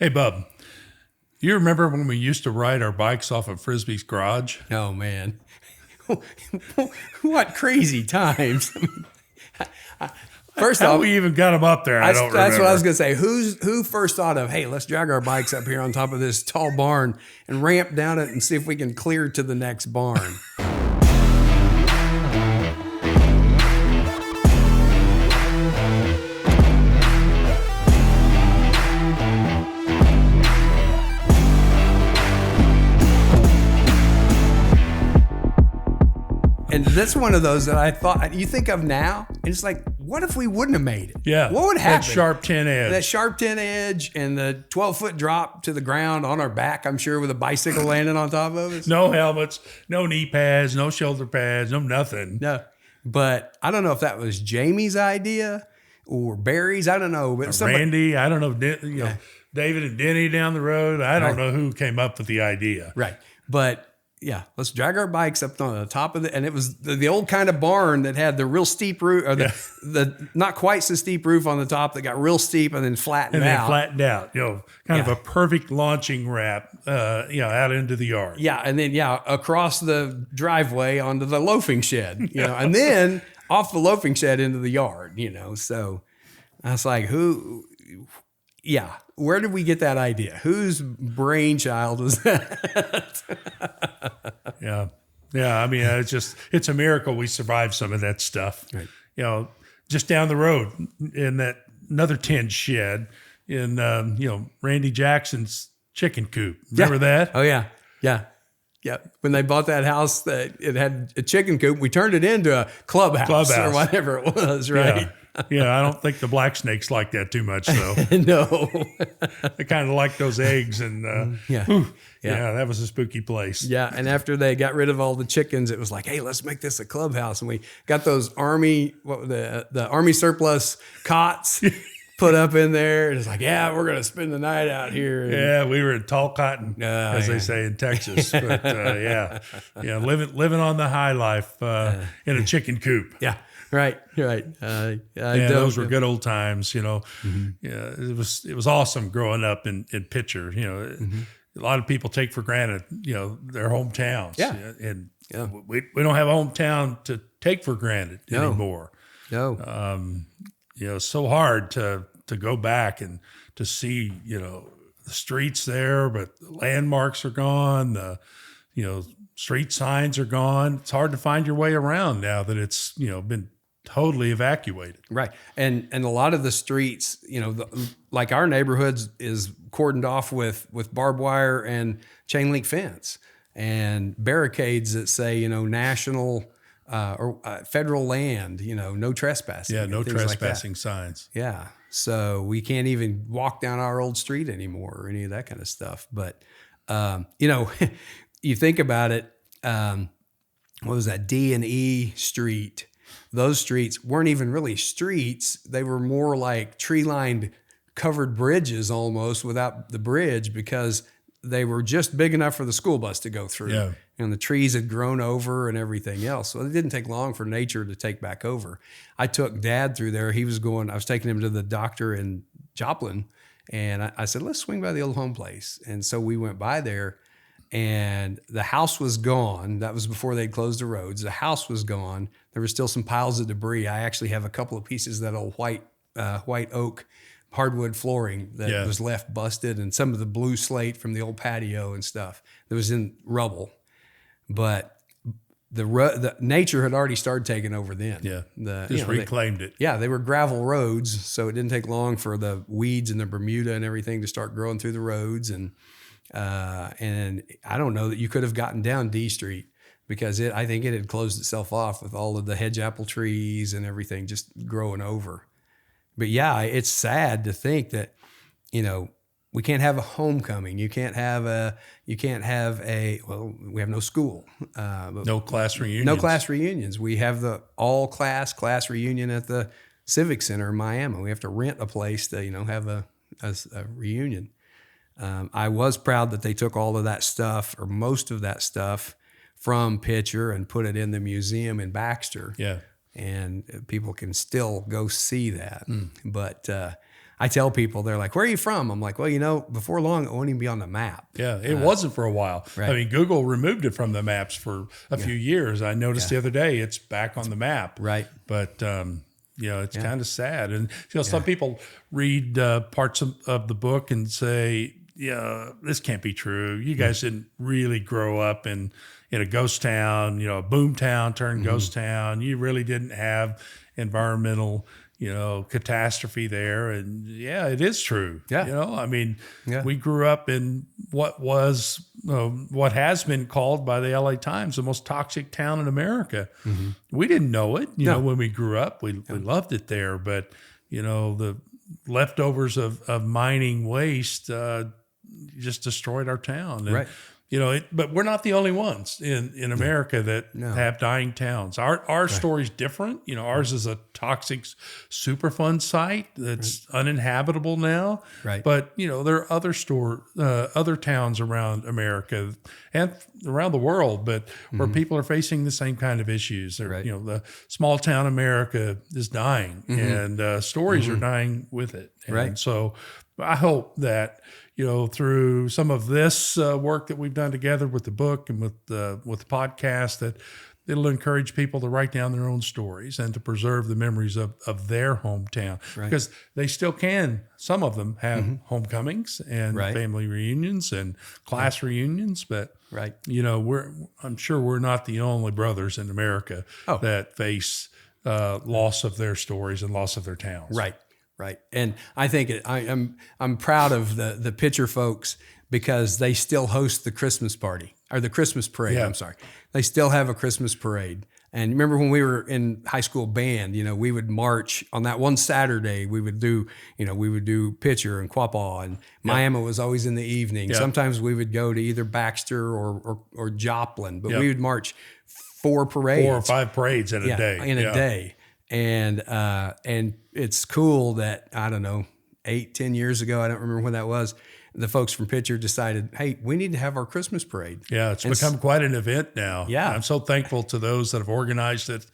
Hey, Bub, you remember when we used to ride our bikes off of Frisbee's garage? Oh, man. What crazy times. First How off, we even got them up there, I don't remember. that's what I was going to say. Who first thought of, hey, let's drag our bikes up here on top of this tall barn and ramp down it and see if we can clear to the next barn? And that's one of those that I thought you think of now, and it's like, what if we wouldn't have made it? Yeah. What would happen? That sharp 10 edge. That sharp 10 edge and the 12-foot drop to the ground on our back, I'm sure, with a bicycle landing on top of us. No helmets, no knee pads, no shoulder pads, no nothing. No. But I don't know if that was Jamie's idea or Barry's. I don't know. But Randy, I don't know. David and Denny down the road. I don't know who came up with the idea. Right. But yeah, let's drag our bikes up on the top of it. And it was the old kind of barn that had the real steep roof, or the not quite so steep roof on the top that got real steep and then flattened out. Kind of a perfect launching ramp, out into the yard. Yeah. And then, across the driveway onto the loafing shed, and then off the loafing shed into the yard, So I was like, where did we get that idea? Whose brainchild was that? Yeah. I mean, it's a miracle we survived some of that stuff. Right. Just down the road in that another tin shed in, Randy Jackson's chicken coop. Remember that? Oh, yeah. Yeah. Yeah. When they bought that house, it had a chicken coop. We turned it into a clubhouse. Or whatever it was, right? Yeah, I don't think the black snakes like that too much, though. No. They kind of like those eggs, and that was a spooky place. Yeah, and after they got rid of all the chickens, it was like, hey, let's make this a clubhouse. And we got those the army surplus cots put up in there. And it's like, we're going to spend the night out here. Yeah, we were in tall cotton, as they say in Texas. But living on the high life in a chicken coop. Yeah. Right. Those were good old times, Mm-hmm. Yeah, it was awesome growing up in Picher. A lot of people take for granted, their hometowns. Yeah. And we don't have a hometown to take for granted anymore. No. It's so hard to go back and to see, the streets there, but the landmarks are gone. The, street signs are gone. It's hard to find your way around now that it's, been totally evacuated. Right. And a lot of the streets, like our neighborhoods is cordoned off with barbed wire and chain link fence and barricades that say, national or federal land, no trespassing. Yeah, no trespassing signs. Yeah. So we can't even walk down our old street anymore or any of that kind of stuff. But, you think about it, what was that, D and E Street? Those streets weren't even really streets. They were more like tree-lined covered bridges almost without the bridge because they were just big enough for the school bus to go through. Yeah. And the trees had grown over and everything else. So it didn't take long for nature to take back over. I took Dad through there. I was taking him to the doctor in Joplin. And I said, let's swing by the old home place. And so we went by there. And the house was gone. That was before they'd closed the roads. The house was gone. There were still some piles of debris. I actually have a couple of pieces of that old white oak hardwood flooring that was left busted, and some of the blue slate from the old patio and stuff that was in rubble. But the nature had already started taking over then. Yeah, reclaimed it. Yeah, they were gravel roads, so it didn't take long for the weeds and the Bermuda and everything to start growing through the roads. And I don't know that you could have gotten down D Street because I think it had closed itself off with all of the hedge apple trees and everything just growing over. But yeah, it's sad to think that, we can't have a homecoming. We have no school. No class reunions. No class reunions. We have the all class reunion at the Civic Center in Miami. We have to rent a place to, have a reunion. I was proud that they took all of that stuff, or most of that stuff, from Picher and put it in the museum in Baxter. Yeah. And people can still go see that. But I tell people, they're like, where are you from? I'm like, well, before long, it won't even be on the map. Yeah, it wasn't for a while. Right. I mean, Google removed it from the maps for a few years. I noticed the other day it's back on the map. Right. But, it's kind of sad. And, some people read parts of the book and say, this can't be true. You guys didn't really grow up in a ghost town, a boom town turned ghost town. You really didn't have environmental catastrophe there. And it is true. Yeah. I mean, we grew up in what has been called by the LA Times the most toxic town in America. We didn't know it, when we grew up. We loved it there, but the leftovers of mining waste just destroyed our town. And, Right. But we're not the only ones in America that have dying towns. Our story's different. Ours is a toxic Superfund site that's uninhabitable now. Right. But there are other towns around America and around the world, but where people are facing the same kind of issues. Right. The small town America is dying, and stories are dying with it. And Right. so I hope that through some of this work that we've done together with the book and with the podcast, that it'll encourage people to write down their own stories and to preserve the memories of their hometown. Right. Because they still can, some of them have homecomings and family reunions and class reunions, but Right. I'm sure we're not the only brothers in America that face loss of their stories and loss of their towns. Right. Right. And I think I'm proud of the Picher folks because they still host the Christmas party or the Christmas parade. Yeah. I'm sorry. They still have a Christmas parade. And remember when we were in high school band, we would march on that one Saturday. We would do Picher and Quapaw, and Miami was always in the evening. Yeah. Sometimes we would go to either Baxter or Joplin, but we would march 4 parades. 4 or 5 parades in a day. In a day. And it's cool that, I don't know, 8-10 years ago, I don't remember when that was, the folks from Picher decided, hey, we need to have our Christmas parade. Yeah, it's become quite an event now. Yeah. I'm so thankful to those that have organized it,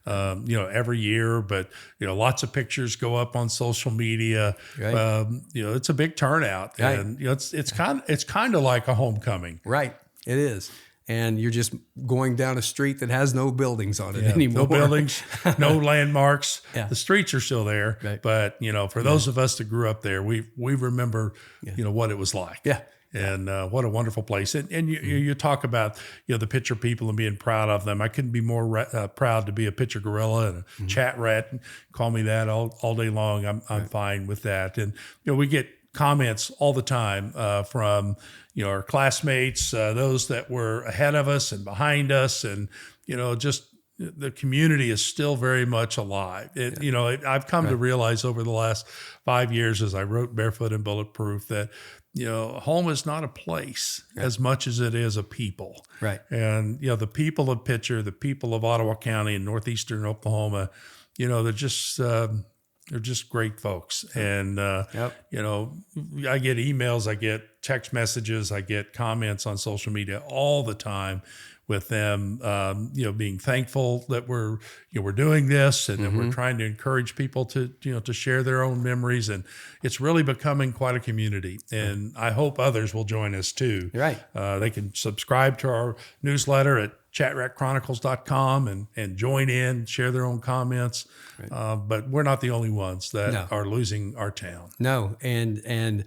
every year. But, lots of pictures go up on social media. Right. It's a big turnout. Right. And, it's kind of like a homecoming. Right. It is. And you're just going down a street that has no buildings on it anymore. No buildings, no landmarks. Yeah. The streets are still there. Right. But, for those of us that grew up there, we remember, what it was like. Yeah. And what a wonderful place. And you talk about, the Picher people and being proud of them. I couldn't be more proud to be a Picher gorilla and a chat rat. Call me that all day long. I'm fine with that. And, we get comments all the time from, our classmates, those that were ahead of us and behind us. And, just the community is still very much alive. I've come to realize over the last 5 years as I wrote Barefoot and Bulletproof that, home is not a place as much as it is a people. Right. And, the people of Picher, the people of Ottawa County and northeastern Oklahoma, they're just great folks. And, I get emails, I get text messages, I get comments on social media all the time with them, being thankful that we're doing this and that we're trying to encourage people to share their own memories. And it's really becoming quite a community. And I hope others will join us too. Right. They can subscribe to our newsletter at chatratchronicles.com and join in, share their own comments. Right. But we're not the only ones that are losing our town. No. And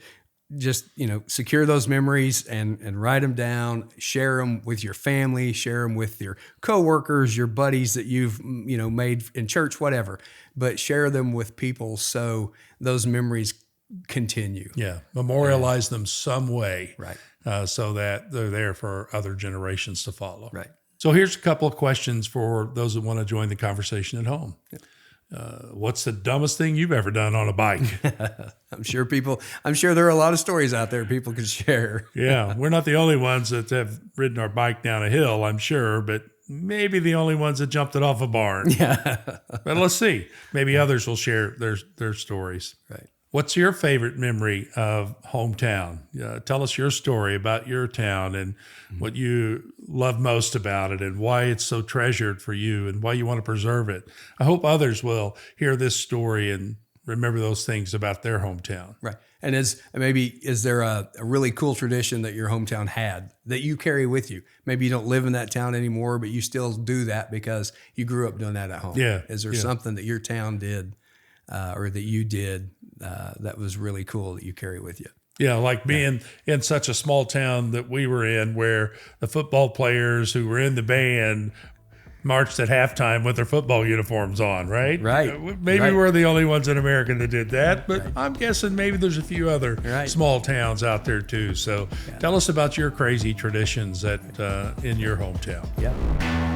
just, secure those memories and write them down, share them with your family, share them with your coworkers, your buddies that you've, made in church, whatever, but share them with people so those memories continue. Yeah. Memorialize them some way. Right. So that they're there for other generations to follow. Right. So here's a couple of questions for those that want to join the conversation at home. Yeah. What's the dumbest thing you've ever done on a bike? I'm sure there are a lot of stories out there people could share. Yeah. We're not the only ones that have ridden our bike down a hill, I'm sure, but maybe the only ones that jumped it off a barn. Yeah. But let's see. Maybe others will share their stories. Right. What's your favorite memory of hometown? Tell us your story about your town and what you love most about it and why it's so treasured for you and why you want to preserve it. I hope others will hear this story and remember those things about their hometown. Right. And is there a really cool tradition that your hometown had that you carry with you? Maybe you don't live in that town anymore, but you still do that because you grew up doing that at home. Yeah. Is there something that your town did or that you did that was really cool that you carry with you? Yeah, like being in such a small town that we were in, where the football players who were in the band marched at halftime with their football uniforms on, right? Right. Maybe Right. we're the only ones in America that did that, but I'm guessing maybe there's a few other small towns out there too. So tell us about your crazy traditions in your hometown. Yeah.